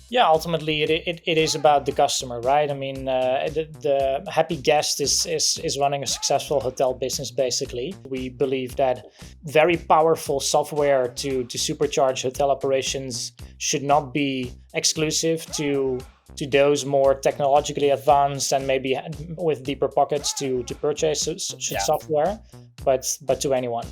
Yeah, ultimately it is about the customer, right? I mean, the happy guest is running a successful hotel business. Basically, we believe that very powerful software to supercharge hotel operations should not be exclusive to those more technologically advanced and maybe with deeper pockets to purchase such Yeah. software, but to anyone.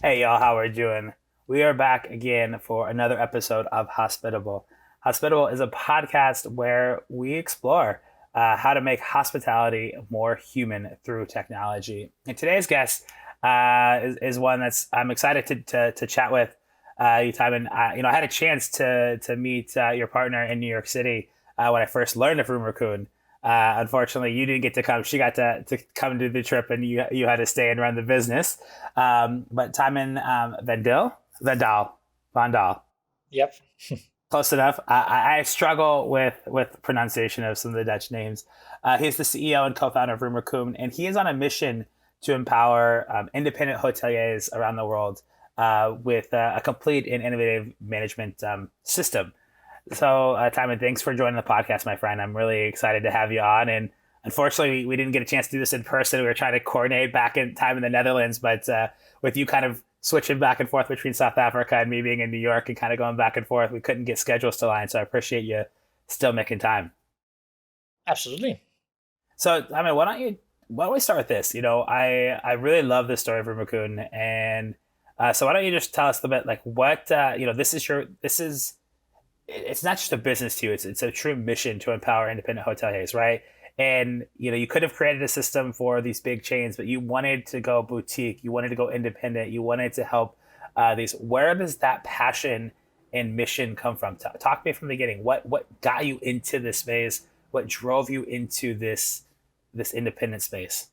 Hey y'all, how are you doing? We are back again for another episode of Hospitable. Hospitable is a podcast where we explore how to make hospitality more human through technology. And today's guest is one that's I'm excited to chat with you, Tymen. I had a chance to meet your partner in New York City when I first learned of RoomRaccoon. Unfortunately, you didn't get to come. She got to come do the trip, and you had to stay and run the business. But Tymen Van Dyl, Yep. close enough. I struggle with pronunciation of some of the Dutch names. He's the CEO and co-founder of RoomRaccoon, and he is on a mission to empower independent hoteliers around the world with a complete and innovative management system. So, Timon, thanks for joining the podcast, my friend. I'm really excited to have you on. And unfortunately, we didn't get a chance to do this in person. We were trying to coordinate back in time in the Netherlands, but with you kind of switching back and forth between South Africa and me being in New York and kind of going back and forth, we couldn't get schedules to align. So I appreciate you still making time. Absolutely. So, I mean, why don't we start with this? I really love this story of Rumakun, and so why don't you just tell us a little bit like what this is it's not just a business to you, it's a true mission to empower independent hoteliers, right? And you could have created a system for these big chains, but you wanted to go boutique, you wanted to go independent, you wanted to help these. Where does that passion and mission come from? Talk to me from the beginning. What got you into this space? What drove you into this independent space?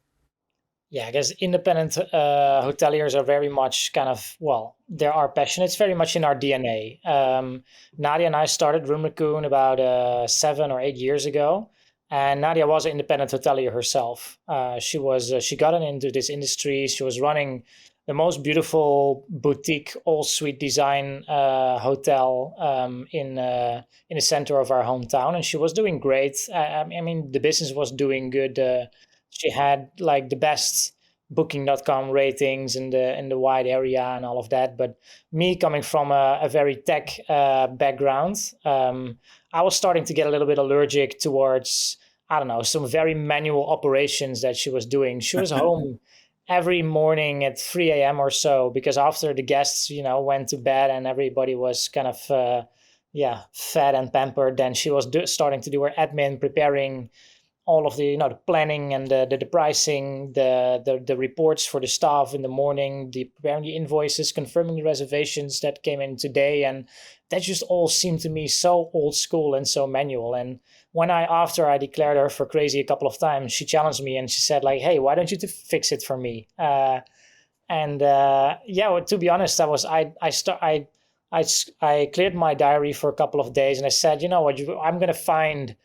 Yeah, I guess independent hoteliers are very much kind of, well, they're our passion. It's very much in our DNA. Nadia and I started RoomRaccoon about 7 or 8 years ago. And Nadia was an independent hotelier herself. She got into this industry. She was running the most beautiful boutique all suite design hotel in the center of our hometown, and she was doing great. I mean, the business was doing good. She had like the best booking.com ratings in the wide area and all of that. But me coming from a very tech background, I was starting to get a little bit allergic towards, I don't know, some very manual operations that she was doing. She was home every morning at 3 a.m. or so, because after the guests, went to bed and everybody was kind of, fed and pampered, then she was starting to do her admin, preparing all of the the planning and the pricing, the reports for the staff in the morning, the preparing the invoices, confirming the reservations that came in today, and that just all seemed to me so old school and so manual. And when after I declared her for crazy a couple of times, she challenged me and she said like, "Hey, why don't you fix it for me?" Well, to be honest, I cleared my diary for a couple of days and I said, you know what, I'm gonna find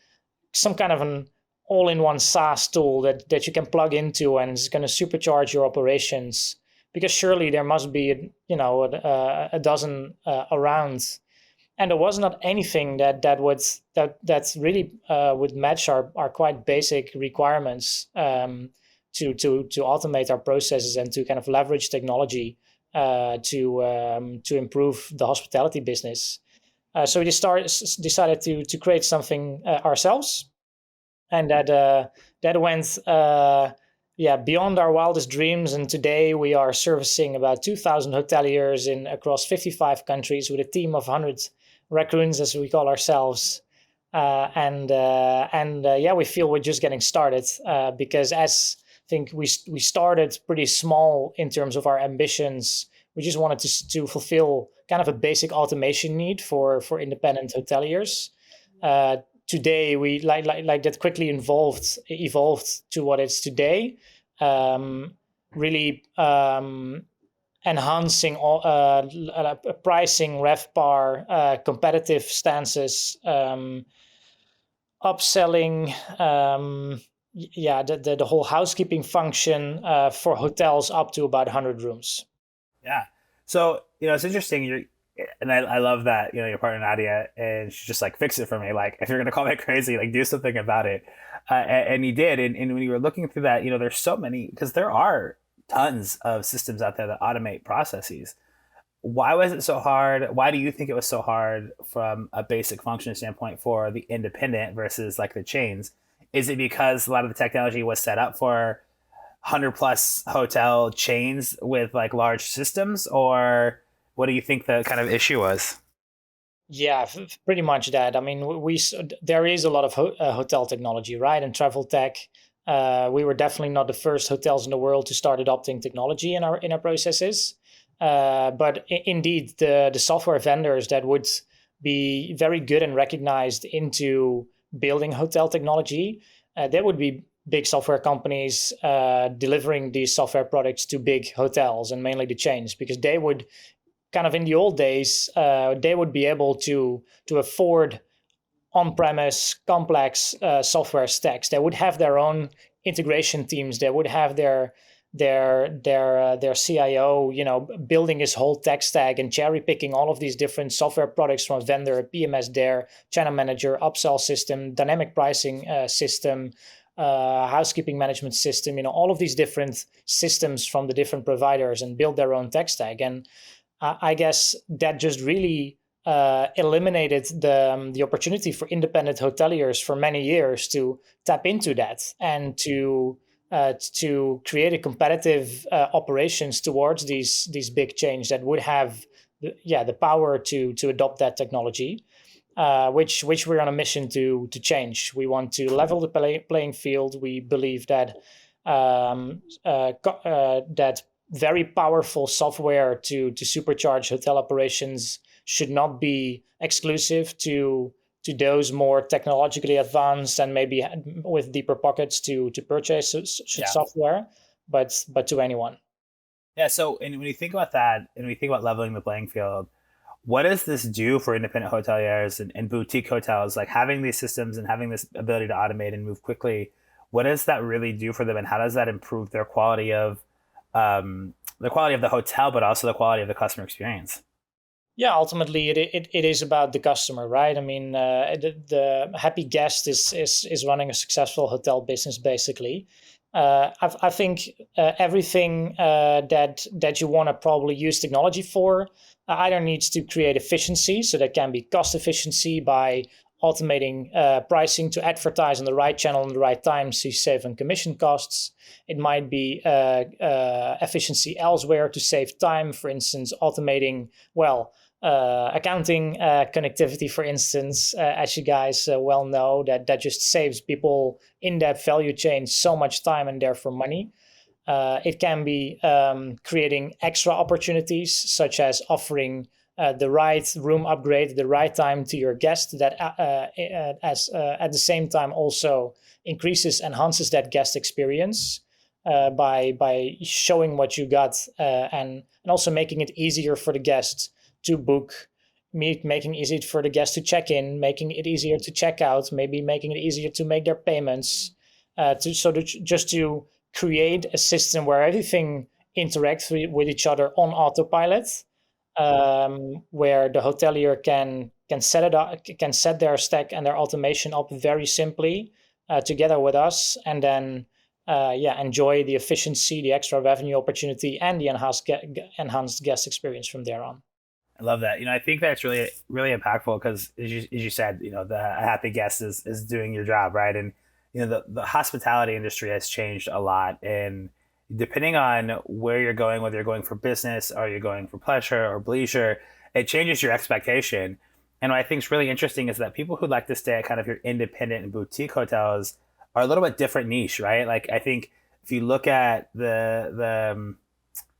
some kind of an all-in-one SaaS tool that you can plug into and it's going to supercharge your operations, because surely there must be a dozen around, and there was not anything that really would match our quite basic requirements, to automate our processes and to kind of leverage technology to improve the hospitality business. So we decided to create something ourselves, and that went beyond our wildest dreams. And today we are servicing about 2,000 hoteliers in across 55 countries with a team of 100 raccoons, as we call ourselves. We feel we're just getting started, because as I think we started pretty small in terms of our ambitions. We just wanted to fulfill kind of a basic automation need for independent hoteliers. Today we like that quickly evolved to what it's today, really enhancing all pricing, RevPAR, competitive stances, upselling, Yeah, the whole housekeeping function for hotels up to about 100 rooms. Yeah. So, it's interesting. I love that, your partner Nadia, and she's just like, fix it for me. Like, if you're going to call me crazy, like, do something about it. And you did. And when you were looking through that, there's so many, because there are tons of systems out there that automate processes. Why was it so hard? Why do you think it was so hard from a basic function standpoint for the independent versus like the chains? Is it because a lot of the technology was set up for 100 plus hotel chains with like large systems, or what do you think the kind of issue was? Yeah, pretty much that. I mean, there is a lot of hotel technology, right, and travel tech. We were definitely not the first hotels in the world to start adopting technology in our processes. But indeed, the software vendors that would be very good and recognized into building hotel technology, there would be big software companies delivering these software products to big hotels and mainly the chains, because they would kind of in the old days, they would be able to afford on-premise complex software stacks. They would have their own integration teams. They would have their CIO, building his whole tech stack and cherry picking all of these different software products from a vendor, PMS there, channel manager, upsell system, dynamic pricing system, housekeeping management system, all of these different systems from the different providers, and build their own tech stack. And I guess that just really eliminated the opportunity for independent hoteliers for many years to tap into that and to create a competitive operations towards these big chains that would have the power to adopt that technology, which we're on a mission to change. We want to level the playing field. We believe that that very powerful software to supercharge hotel operations should not be exclusive to those more technologically advanced and maybe with deeper pockets to purchase Yeah. software, but to anyone. Yeah. So, and when you think about that, and when you think about leveling the playing field, what does this do for independent hoteliers and boutique hotels? Like having these systems and having this ability to automate and move quickly, what does that really do for them, and how does that improve their the quality of the hotel, but also the quality of the customer experience? Yeah, ultimately it is about the customer, right? I mean, the happy guest is running a successful hotel business, basically. I think everything that you want to probably use technology for either needs to create efficiency, so that can be cost efficiency by automating pricing to advertise on the right channel in the right time, so you save on commission costs. It might be efficiency elsewhere to save time, for instance, automating, accounting connectivity, for instance, as you guys well know, that just saves people in that value chain so much time and therefore money. It can be creating extra opportunities, such as offering the right room upgrade at the right time to your guest, that at the same time also enhances that guest experience by showing what you got, and also making it easier for the guest to book, making it easier for the guest to check in, making it easier to check out, maybe making it easier to make their payments, just to create a system where everything interacts with each other on autopilot, where the hotelier can set it up, can set their stack and their automation up very simply together with us, and then enjoy the efficiency, the extra revenue opportunity, and the enhanced guest experience from there on. I love that. I think that's really, really impactful because, as you said, the happy guest is doing your job, right? And the hospitality industry has changed a lot, and depending on where you're going, whether you're going for business or you're going for pleasure or leisure, it changes your expectation. And what I think is really interesting is that people who like to stay at kind of your independent and boutique hotels are a little bit different niche, right? Like I think if you look at the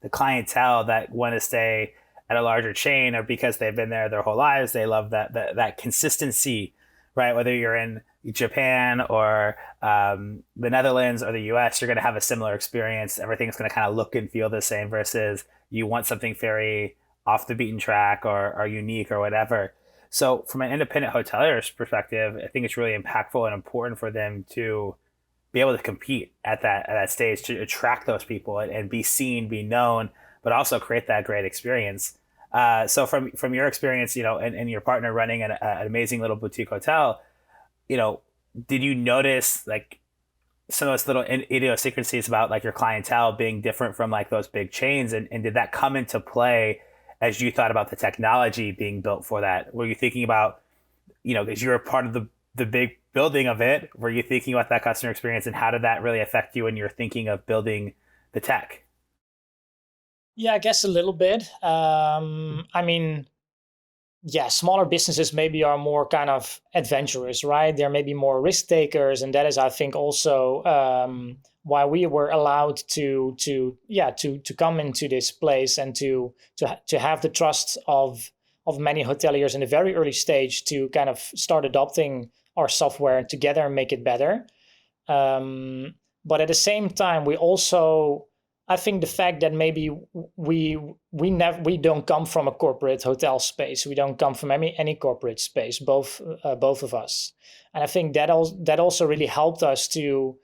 clientele that want to stay at a larger chain, or because they've been there their whole lives, they love that consistency, right? Whether you're in Japan or the Netherlands or the US, you're going to have a similar experience. Everything's going to kind of look and feel the same, versus you want something very off the beaten track or unique or whatever. So from an independent hotelier's perspective, I think it's really impactful and important for them to be able to compete at that stage to attract those people and be seen, be known, but also create that great experience. So from your experience, and your partner running an amazing little boutique hotel, did you notice like some of those little idiosyncrasies about like your clientele being different from like those big chains, and did that come into play as you thought about the technology being built for that? Were you thinking about, because you're a part of the big building of it, were you thinking about that customer experience, and how did that really affect you when you're thinking of building the tech? Yeah, I guess a little bit. I mean, yeah, smaller businesses maybe are more kind of adventurous, right? They're maybe more risk takers, and that is, I think, also why we were allowed to come into this place and to have the trust of many hoteliers in a very early stage to kind of start adopting our software together and make it better. But at the same time, we also, I think the fact that maybe we don't come from a corporate hotel space. We don't come from any corporate space. Both of us, and I think that also really helped us to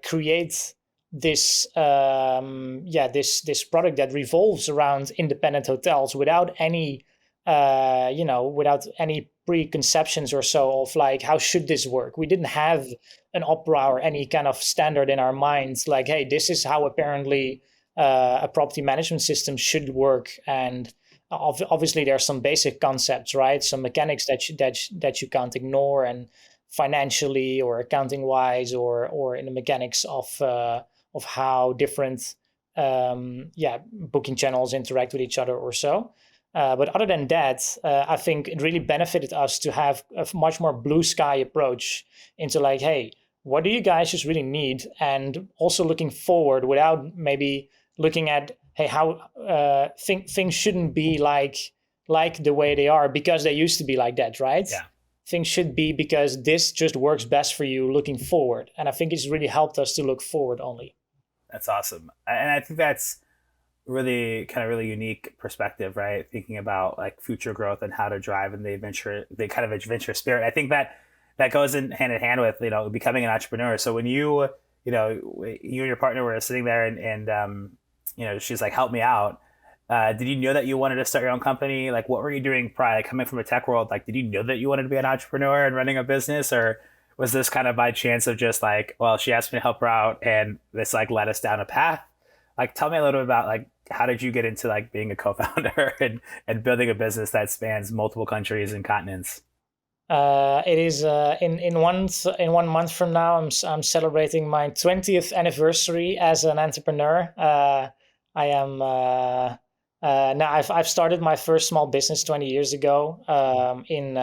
create this this product that revolves around independent hotels without any without any preconceptions or so of like, how should this work? We didn't have an opera or any kind of standard in our minds like, hey, this is how apparently a property management system should work. And obviously there's some basic concepts, right? Some mechanics that you can't ignore, and financially or accounting wise, or in the mechanics of how different booking channels interact with each other or so. But other than that, I think it really benefited us to have a much more blue sky approach into like, hey, what do you guys just really need? And also looking forward without maybe looking at, hey, how things shouldn't be like the way they are because they used to be like that, right? Yeah. Things should be because this just works best for you looking forward. And I think it's really helped us to look forward only. That's awesome. And I think that's really really unique perspective, right? Thinking about like future growth and how to drive and the kind of adventure spirit. I think that goes in hand with, becoming an entrepreneur. So when you and your partner were sitting there and she's like, help me out. Did you know that you wanted to start your own company? Like, what were you doing prior, like, coming from a tech world? Like, did you know that you wanted to be an entrepreneur and running a business, or was this kind of by chance of just like, well, she asked me to help her out and this like led us down a path? Like, tell me a little bit about like, how did you get into like being a co-founder and building a business that spans multiple countries and continents? It is in 1 month from now. I'm celebrating my 20th anniversary as an entrepreneur. I am now. I've started my first small business 20 years ago in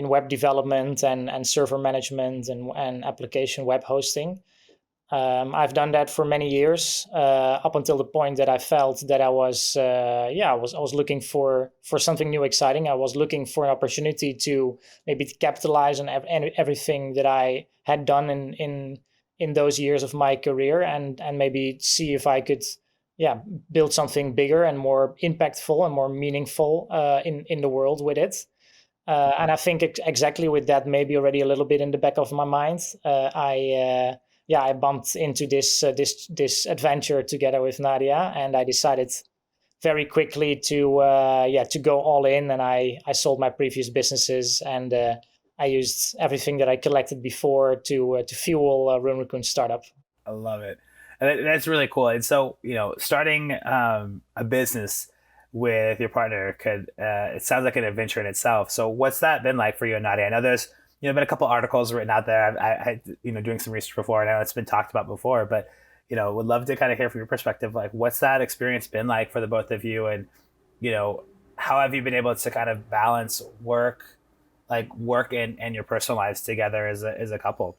web development and server management and application web hosting. I've done that for many years, up until the point that I felt that I was I was looking for something new, exciting. I was looking for an opportunity to maybe capitalize on everything that I had done in those years of my career, and maybe see if I could build something bigger and more impactful and more meaningful in the world with it. And I think exactly with that, maybe already a little bit in the back of my mind, I bumped into this adventure together with Nadia, and I decided very quickly to go all in. And I sold my previous businesses, and I used everything that I collected before to fuel RoomRaccoon startup. I love it. And that's really cool. And so, starting a business with your partner it sounds like an adventure in itself. So what's that been like for you and Nadia? I know there's been a couple articles written out there. I doing some research before. I know it's been talked about before, but would love to kind of hear from your perspective. Like, what's that experience been like for the both of you, and how have you been able to kind of balance work and your personal lives together as a couple?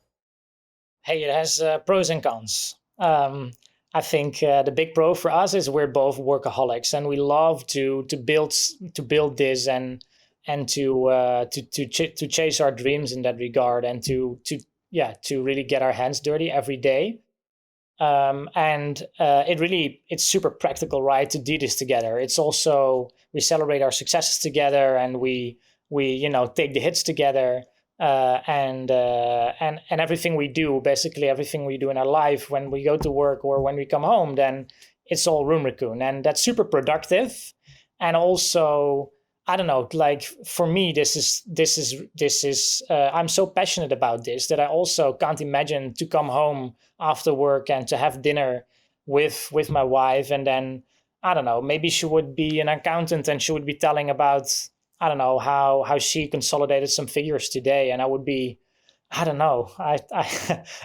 Hey, it has pros and cons. I think the big pro for us is we're both workaholics, and we love to build this and to chase our dreams in that regard, and to really get our hands dirty every day. And it's super practical, right, to do this together. It's also, we celebrate our successes together, and we take the hits together. And everything we do, basically everything we do in our life, when we go to work or when we come home, then it's all RoomRaccoon, and that's super productive. And also, I don't know, like for me, this is I'm so passionate about this that I also can't imagine to come home after work and to have dinner with my wife, and then I don't know, maybe she would be an accountant and she would be telling about, I don't know, how she consolidated some figures today, and I would be, I don't know, I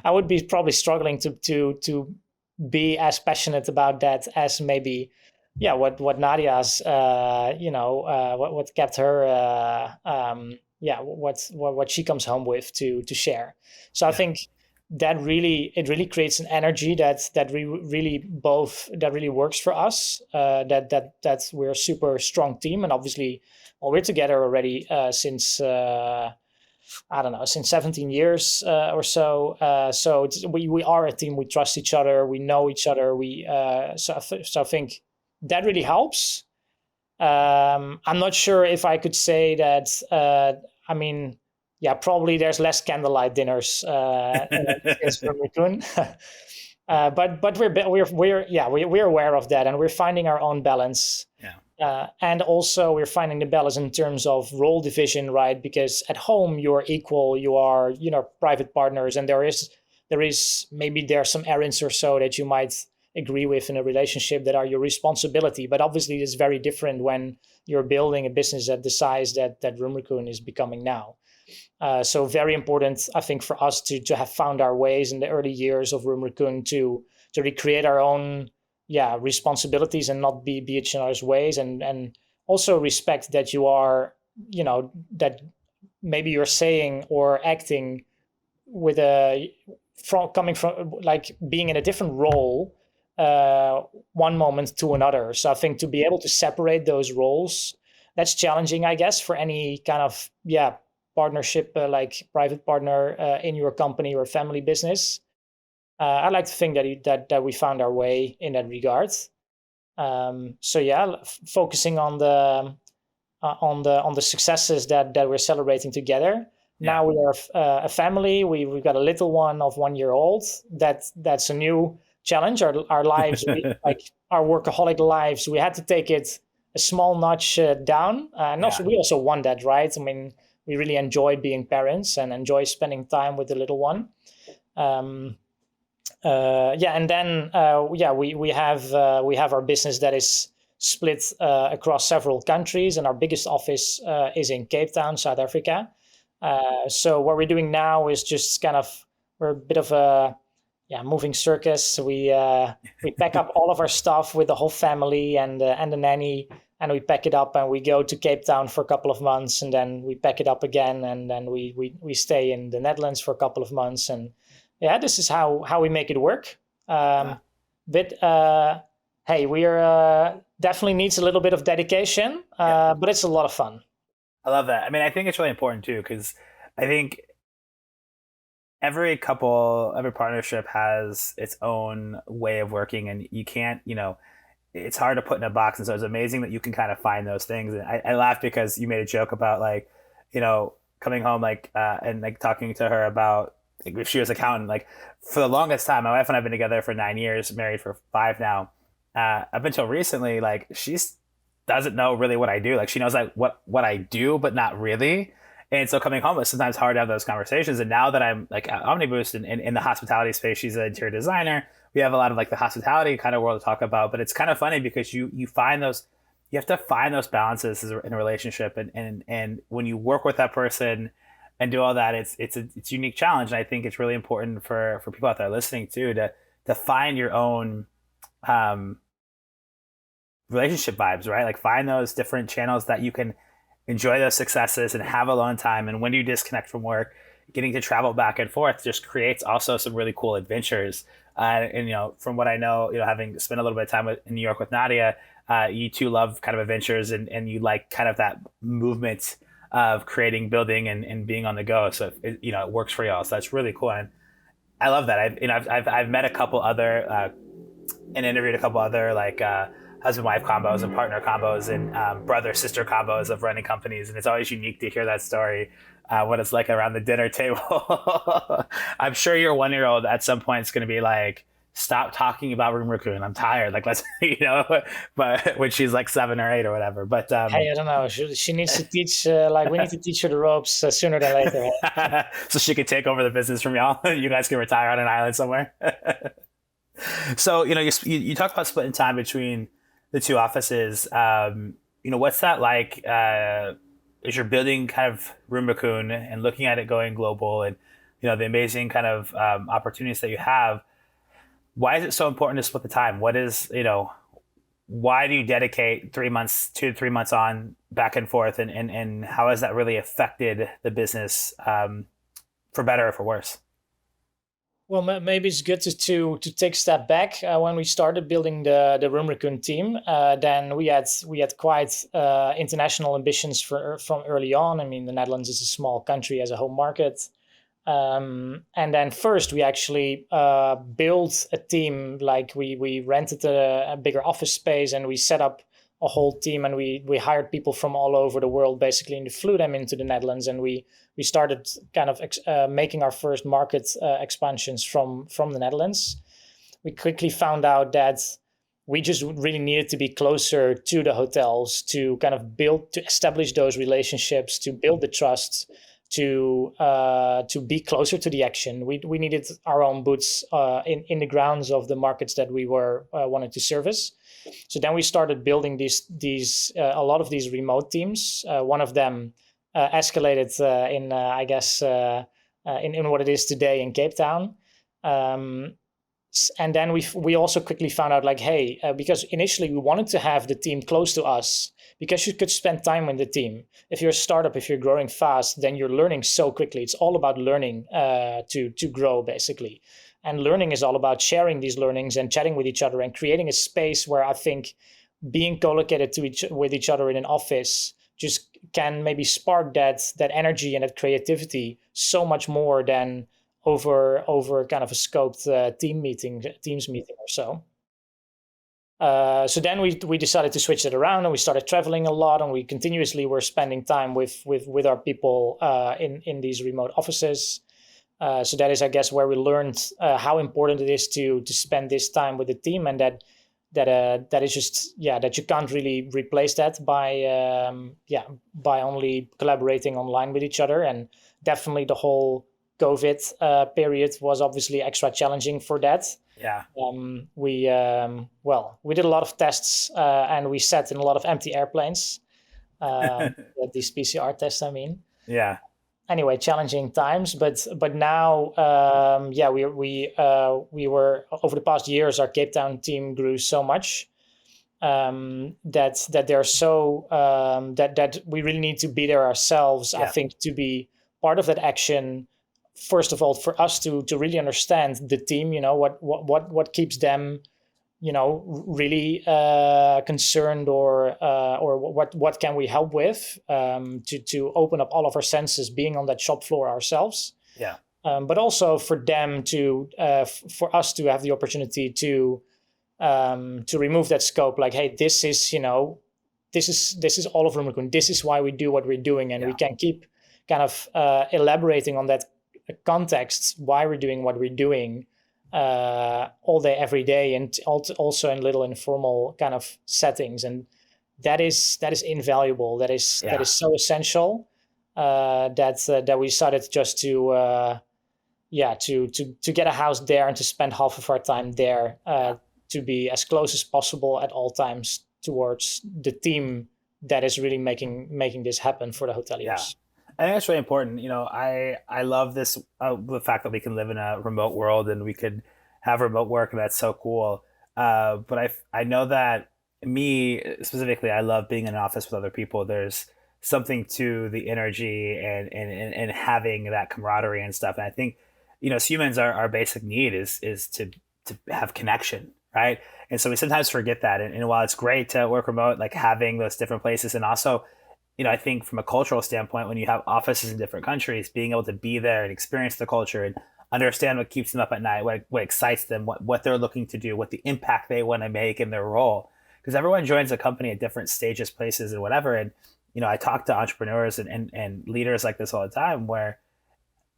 I would be probably struggling to be as passionate about that as maybe, yeah, what Nadia's, what kept her, yeah, what she comes home with to share. So I Yeah. think it really creates an energy that really works for us. That we're a super strong team, and obviously, well, we're together already since. I don't know, since 17 years or so. We are a team. We trust each other. We know each other. So I think that really helps. I'm not sure if I could say that. I mean, yeah, probably there's less candlelight dinners since we're Raccoon. But we're aware of that, and we're finding our own balance. Yeah. And also we're finding the balance in terms of role division, right? Because at home you're equal, you are, private partners, and there is maybe there are some errands or so that you might agree with in a relationship that are your responsibility. But obviously it's very different when you're building a business at the size that RoomRaccoon is becoming now. So very important, I think, for us to have found our ways in the early years of RoomRaccoon to recreate our own, yeah, responsibilities and not be each other's ways, and also respect that you are, that maybe you're saying or acting with a from coming from, like, being in a different role one moment to another. So I think to be able to separate those roles, that's challenging, I guess, for any kind of, yeah, partnership, like private partner in your company or family business. I like to think that we found our way in that regard. So yeah, focusing on the successes that we're celebrating together. Yeah. Now we are a family. We've got a little one of 1 year old. That's a new challenge. Our lives, like our workaholic lives, we had to take it a small notch down. And Yeah. also, we also want that, right? I mean, we really enjoy being parents and enjoy spending time with the little one. Um, yeah, and then we have our business that is split across several countries, and our biggest office is in Cape Town, South Africa. So what we're doing now is just kind of, we're a bit of a, yeah, moving circus. We pack up all of our stuff with the whole family and the nanny, and we pack it up and we go to Cape Town for a couple of months, and then we pack it up again, and then we stay in the Netherlands for a couple of months. And yeah, this is how we make it work. Yeah. But hey, we're definitely needs a little bit of dedication, Yeah. but it's a lot of fun. I love that. I mean, I think it's really important too, because I think every couple, every partnership has its own way of working, and you can't, it's hard to put in a box. And so it's amazing that you can kind of find those things. And I laughed because you made a joke about, like, coming home, like, and like talking to her about, like, if she was accountant. Like, for the longest time, my wife and I have been together for 9 years, married for 5 now. Up until recently, like, she's doesn't know really what I do. Like, she knows, like, what I do, but not really. And so coming home, it's sometimes hard to have those conversations. And now that I'm like at Omniboost and in the hospitality space, she's an interior designer. We have a lot of like the hospitality kind of world to talk about. But it's kind of funny because you find those, you have to find those balances in a relationship, and when you work with that person and do all that, it's a unique challenge. And I think it's really important for people out there listening too to find your own um, relationship vibes, right? Like, find those different channels that you can enjoy those successes and have alone time. And when you disconnect from work, getting to travel back and forth just creates also some really cool adventures. And from what I know, having spent a little bit of time in New York with Nadia, you two love kind of adventures, and you like kind of that movement of creating, building, and being on the go. So it works for y'all. So that's really cool. And I love that. I've met a couple other and interviewed a couple other, like, husband-wife combos and partner combos and brother-sister combos of running companies. And it's always unique to hear that story, what it's like around the dinner table. I'm sure your 1-year-old at some point is going to be like, stop talking about RoomRaccoon. I'm tired. Like, let's, but when she's like 7 or 8 or whatever. But Hey, I don't know. She needs to teach, like, we need to teach her the ropes sooner than later. so she could take over the business from y'all. You guys can retire on an island somewhere. So, you talk about splitting time between the two offices. What's that like as you're building kind of RoomRaccoon and looking at it going global and, the amazing kind of opportunities that you have? Why is it so important to split the time? What is, why do you dedicate 3 months, 2 to 3 months on back and forth? And how has that really affected the business for better or for worse? Well, maybe it's good to take a step back. When we started building the RoomRaccoon team, then we had quite international ambitions from early on. I mean, the Netherlands is a small country as a home market. And then first we actually built a team, like we rented a bigger office space and we set up a whole team, and we hired people from all over the world basically, and we flew them into the Netherlands, and we started kind of making our first market expansions from the Netherlands. We quickly found out that we just really needed to be closer to the hotels to kind of to establish those relationships, to build the trust, to be closer to the action. We needed our own boots in the grounds of the markets that we were wanted to service. So then we started building these a lot of these remote teams. One of them escalated in I guess in what it is today in Cape Town. And then we also quickly found out, like, hey, because initially we wanted to have the team close to us, because you could spend time with the team. If you're a startup, if you're growing fast, then you're learning so quickly. It's all about learning to grow, basically. And learning is all about sharing these learnings and chatting with each other and creating a space where I think being co-located with each other in an office just can maybe spark that energy and that creativity so much more than over kind of a scoped Teams meeting or so. So then we decided to switch it around, and we started traveling a lot, and we continuously were spending time with our people in these remote offices. So that is, I guess, where we learned how important it is to spend this time with the team, and that is just that you can't really replace that by only collaborating online with each other. And definitely the whole COVID period was obviously extra challenging for that. Yeah. We did a lot of tests and we sat in a lot of empty airplanes. These PCR tests, I mean. Yeah. Anyway, challenging times, but now, we were over the past years, our Cape Town team grew so much that they're so that we really need to be there ourselves. Yeah. I think, to be part of that action. First of all, for us to really understand the team, what keeps them, really concerned, or what can we help with, to open up all of our senses, being on that shop floor ourselves. Yeah. But also for them for us to have the opportunity to remove that scope. Like, hey, this is all of RoomRaccoon. This is why we do what we're doing, and we can keep kind of elaborating on that context, why we're doing what we're doing all day, every day, and also in little informal kind of settings. And that is invaluable. That is so essential that we decided just to get a house there and to spend half of our time there, to be as close as possible at all times towards the team that is really making this happen for the hoteliers. Yeah. I think that's really important. I love this, the fact that we can live in a remote world and we could have remote work, and that's so cool. But I know that me specifically, I love being in an office with other people. There's something to the energy and having that camaraderie and stuff. And I think, as humans, our basic need is to have connection, right? And so we sometimes forget that. And while it's great to work remote, like having those different places, and also, I think from a cultural standpoint, when you have offices in different countries, being able to be there and experience the culture and understand what keeps them up at night, what excites them, what they're looking to do, what the impact they want to make in their role, because everyone joins a company at different stages, places, and whatever. And I talk to entrepreneurs and leaders like this all the time, where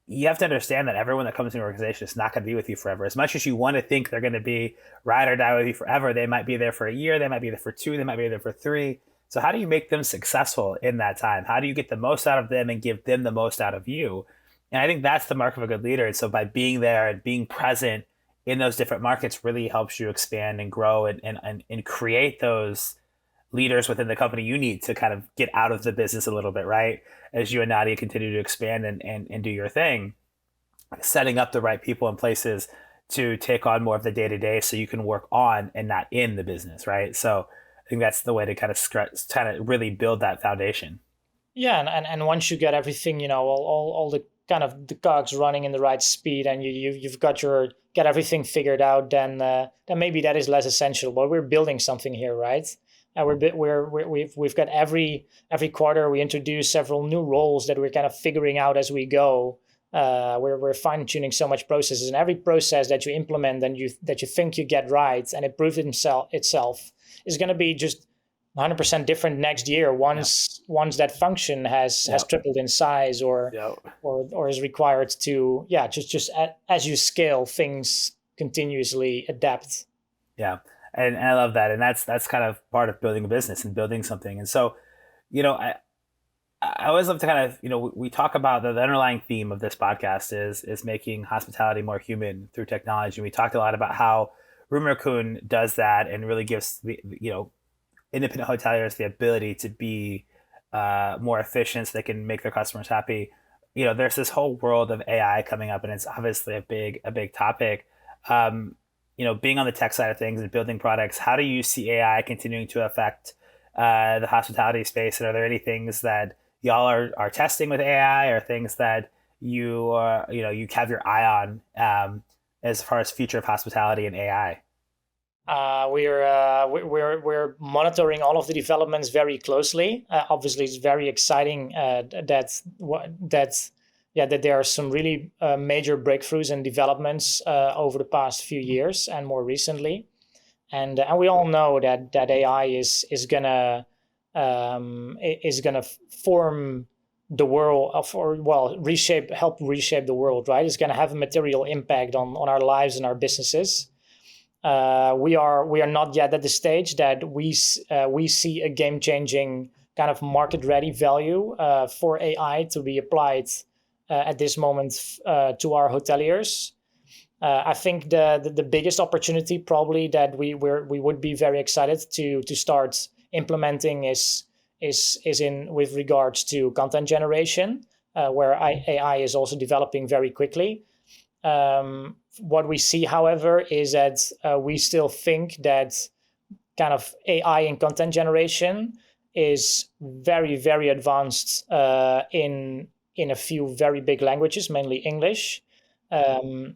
you have to understand that everyone that comes to an organization is not going to be with you forever. As much as you want to think they're going to be ride or die with you forever, they might be there for a year, they might be there for 2, they might be there for 3. So how do you make them successful in that time? How do you get the most out of them and give them the most out of you? And I think that's the mark of a good leader. And so by being there and being present in those different markets really helps you expand and grow and create those leaders within the company you need to kind of get out of the business a little bit, right? As you and Nadia continue to expand and do your thing, setting up the right people and places to take on more of the day to day so you can work on and not in the business, right? So I think that's the way to kind of really build that foundation. Yeah, and once you get everything, all the kind of the cogs running in the right speed, and you've got everything figured out, then maybe that is less essential. But we're building something here, right? We've got every quarter we introduce several new roles that we're kind of figuring out as we go. We're fine tuning so much processes, and every process that you implement and that you think you get right and it proves itself is going to be just 100% different next year once that function has tripled in size or is required to just as you scale, things continuously adapt. Yeah. And I love that. And that's kind of part of building a business and building something. And so, I always love to kind of, we talk about the underlying theme of this podcast is making hospitality more human through technology. And we talked a lot about how RoomRaccoon does that and really gives the, independent hoteliers the ability to be more efficient so they can make their customers happy. There's this whole world of AI coming up, and it's obviously a big topic. Being on the tech side of things and building products, how do you see AI continuing to affect the hospitality space? And are there any things that y'all are testing with AI, or things that you have your eye on as far as future of hospitality and AI? We're monitoring all of the developments very closely. Obviously, it's very exciting that there are some really major breakthroughs and developments over the past few years and more recently, and we all know that AI is gonna form the world help reshape the world, right? It's gonna have a material impact on our lives and our businesses. We are not yet at the stage that we see a game-changing kind of market-ready value for AI to be applied at this moment to our hoteliers. I think the biggest opportunity probably that we would be very excited to start implementing is in with regards to content generation, where AI is also developing very quickly. What we see, however, is that we still think that kind of AI in content generation is very, very advanced in a few very big languages, mainly English.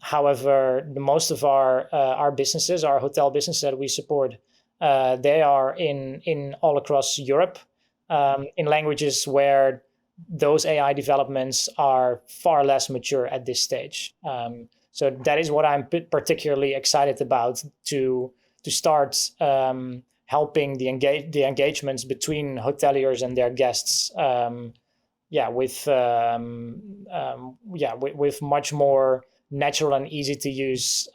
However, most of our businesses, our hotel businesses that we support, they are in all across Europe, in languages where those AI developments are far less mature at this stage. So that is what I'm particularly excited about, to start helping the engagements between hoteliers and their guests. With much more natural and easy to use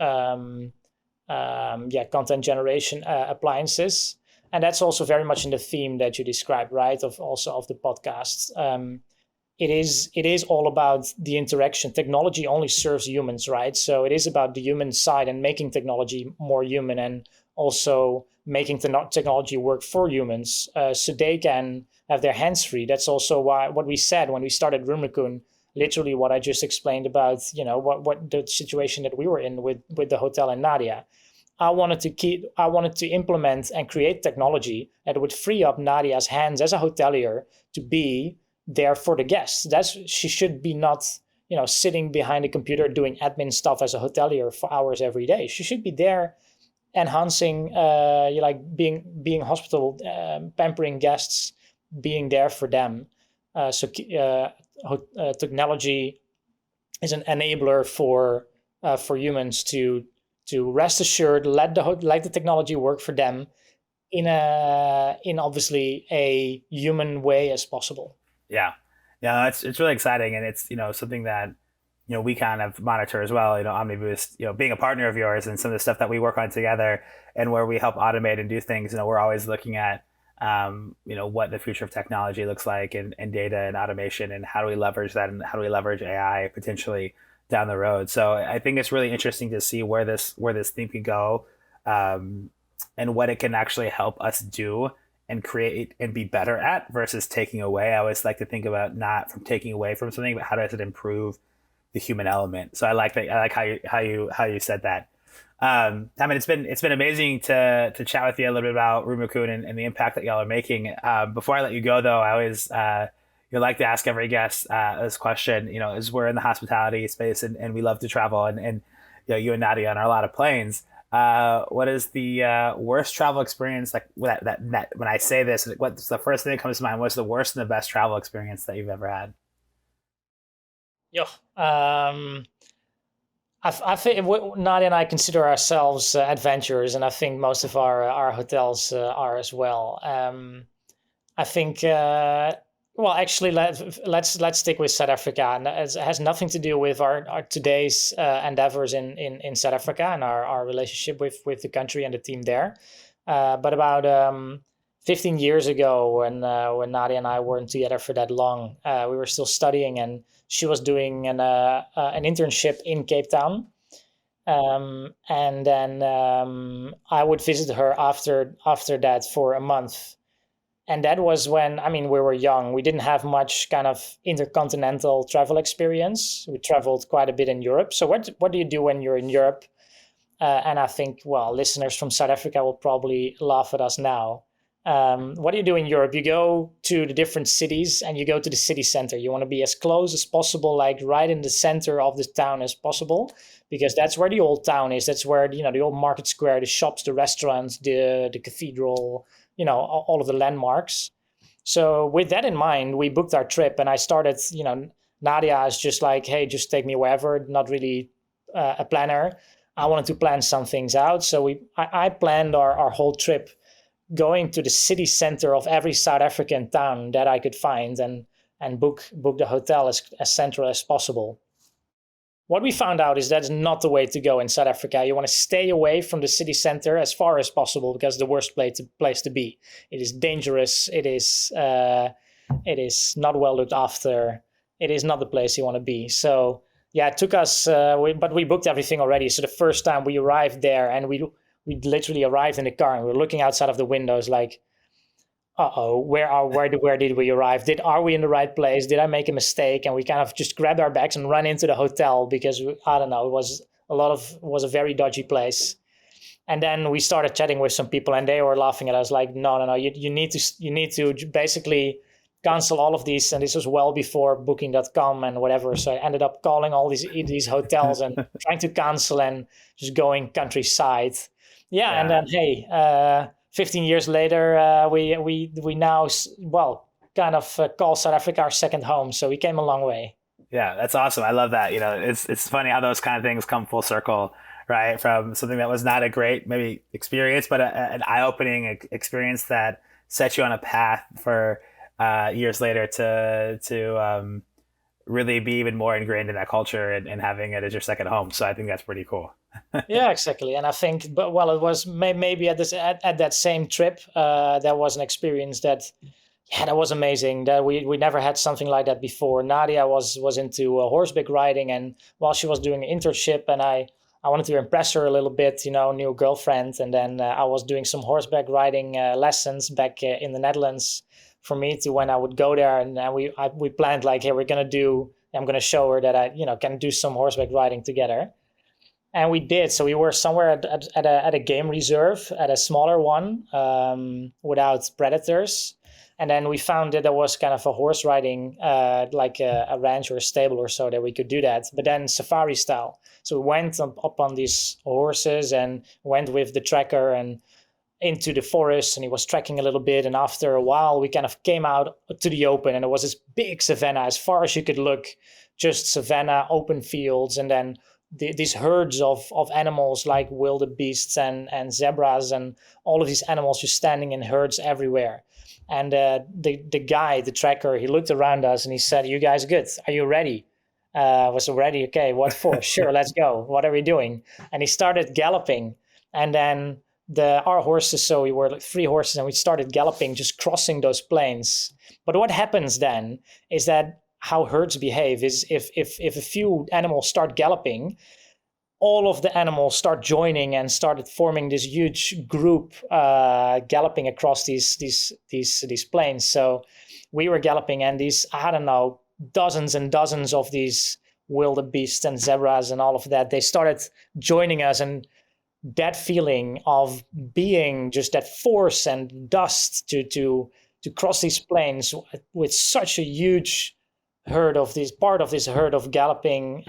content generation appliances. And that's also very much in the theme that you described, right? Of the podcasts. It is all about the interaction. Technology only serves humans, right? So it is about the human side and making technology more human, and also making technology work for humans, so they can have their hands free. That's also what we said when we started RoomRaccoon. Literally, what I just explained about what the situation that we were in with the hotel and Nadia. I wanted to implement and create technology that would free up Nadia's hands as a hotelier to be there for the guests. She should be not sitting behind a computer doing admin stuff as a hotelier for hours every day. She should be there enhancing, being hospitable, pampering guests, being there for them. Technology is an enabler for humans to rest assured, let the technology work for them, in obviously a human way as possible. Yeah, yeah, it's really exciting, and it's something that we kind of monitor as well. OmniBoost, being a partner of yours, and some of the stuff that we work on together, and where we help automate and do things. We're always looking at what the future of technology looks like, and data and automation, and how do we leverage that, and how do we leverage AI potentially down the road. So I think it's really interesting to see where this thing can go, and what it can actually help us do and create and be better at versus taking away. I always like to think about not from taking away from something, but how does it improve the human element. So I like that. I like how you said that. I mean, it's been amazing to chat with you a little bit about RoomRaccoon, and the impact that y'all are making. Before I let you go, though, I always like to ask every guest this question. As we're in the hospitality space, and we love to travel, and you and Nadia on a lot of planes. What is the worst travel experience, like that when I say this, what's the first thing that comes to mind? What's the worst and the best travel experience that you've ever had? Yeah. I think Nadia and I consider ourselves adventurers, and I think most of our hotels are as well. I think well, actually, let's stick with South Africa, and it has nothing to do with our today's endeavors in South Africa and our relationship with the country and the team there. But about 15 years ago, when Nadia and I weren't together for that long, we were still studying, and she was doing an internship in Cape Town. And then I would visit her after that for a month. And that was when, I mean, we were young. We didn't have much kind of intercontinental travel experience. We traveled quite a bit in Europe. So what do you do when you're in Europe? And I think, well, listeners from South Africa will probably laugh at us now. What do you do in Europe? You go to the different cities, and you go to the city center. You want to be as close as possible, like right in the center of the town as possible, because that's where the old town is. That's where the old market square, the shops, the restaurants, the cathedral, all of the landmarks. So with that in mind, we booked our trip, and I started. Nadia is just like, hey, just take me wherever. Not really a planner. I wanted to plan some things out, so I planned our whole trip, going to the city center of every South African town that I could find, and book the hotel as central as possible. What we found out is that's not the way to go in South Africa. You want to stay away from the city center as far as possible, because the worst place to be. It is dangerous. It is not well looked after. It is not the place you want to be. So yeah, it took us, but we booked everything already. So the first time we arrived there, and we literally arrived in the car, and we were looking outside of the windows like, uh-oh, where did we arrive? Are we in the right place? Did I make a mistake? And we kind of just grabbed our bags and ran into the hotel, because I don't know, it was a very dodgy place. And then we started chatting with some people, and they were laughing at us like, no, you need to basically cancel all of these. And this was well before booking.com and whatever. So I ended up calling all these hotels and trying to cancel, and just going countryside. Yeah. And then, hey, 15 years later, we now, well, kind of call South Africa our second home. So we came a long way. Yeah, that's awesome. I love that. It's funny how those kind of things come full circle, right? From something that was not a great maybe experience, but an eye-opening experience that set you on a path for years later to really be even more ingrained in that culture, and having it as your second home. So I think that's pretty cool. Yeah, exactly. And I think, but well, it was maybe at that same trip, there was an experience that was amazing. That we never had something like that before. Nadia was into horseback riding, and while she was doing an internship, and I wanted to impress her a little bit, new girlfriend, and then I was doing some horseback riding lessons back in the Netherlands for me to when I would go there, and we planned like, hey, I'm gonna show her that I can do some horseback riding together. And we did. So we were somewhere at a game reserve, at a smaller one, without predators. And then we found that there was kind of a horse riding, like a ranch or a stable or so, that we could do that, but then safari style. So we went up on these horses and went with the tracker and into the forest, and he was tracking a little bit. And after a while, we kind of came out to the open, and it was this big savanna as far as you could look, just savanna, open fields, and then these herds of animals like wildebeests and zebras and all of these animals just standing in herds everywhere. And the guy, the tracker, he looked around us and he said, "You guys good? Are you ready?" Was ready. Okay, what for? Sure, let's go. What are we doing? And he started galloping, and then our horses. So we were like 3 horses, and we started galloping, just crossing those plains. But what happens then is that how herds behave is if a few animals start galloping, all of the animals start joining and started forming this huge group galloping across these plains. So we were galloping, and these, I don't know, dozens and dozens of these wildebeests and zebras and all of that, they started joining us. And that feeling of being just that force and dust to cross these plains with such a huge herd of this part of this herd of galloping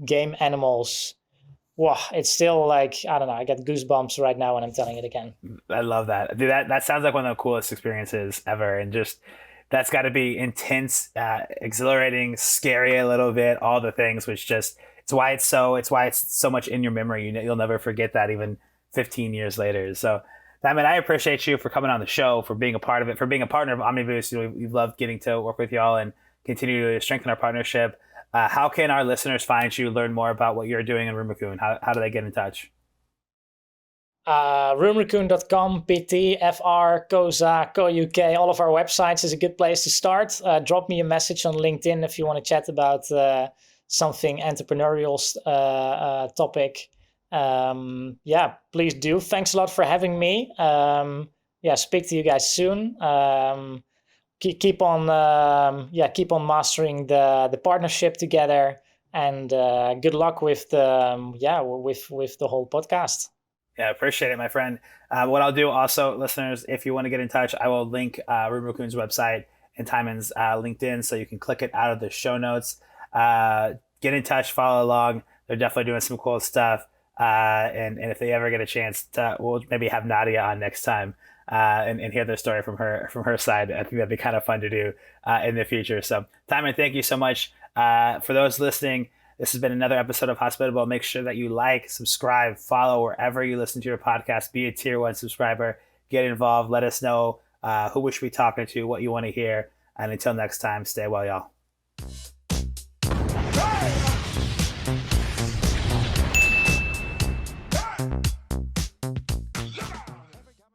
game animals, wow, it's still like, I don't know, I get goosebumps right now when I'm telling it again. I love that. Dude, that sounds like one of the coolest experiences ever. And just, that's got to be intense, exhilarating, scary a little bit, all the things, which just, it's why it's so much in your memory. You'll never forget that even 15 years later. So, Tymen, I appreciate you for coming on the show, for being a part of it, for being a partner of Omniboost. We've loved getting to work with y'all and continue to strengthen our partnership. How can our listeners find you, learn more about what you're doing in RoomRaccoon? How do they get in touch? RoomRaccoon.com, PT, FR, COSA, CoUK, all of our websites is a good place to start. Drop me a message on LinkedIn if you want to chat about something entrepreneurial topic. Please do. Thanks a lot for having me. Speak to you guys soon. Keep on mastering the partnership together, and good luck with the whole podcast. Yeah, appreciate it, my friend. What I'll do also, listeners, if you want to get in touch, I will link RoomRaccoon's website and Tymen's LinkedIn, so you can click it out of the show notes. Get in touch, follow along. They're definitely doing some cool stuff. And if they ever get a chance we'll maybe have Nadia on next time and hear their story from her side. I think that'd be kind of fun to do in the future. So, Tymen, thank you so much. For those listening, this has been another episode of Hospitable. Make sure that you like, subscribe, follow wherever you listen to your podcast. Be a tier 1 subscriber. Get involved. Let us know who we should be talking to, what you want to hear. And until next time, stay well, y'all.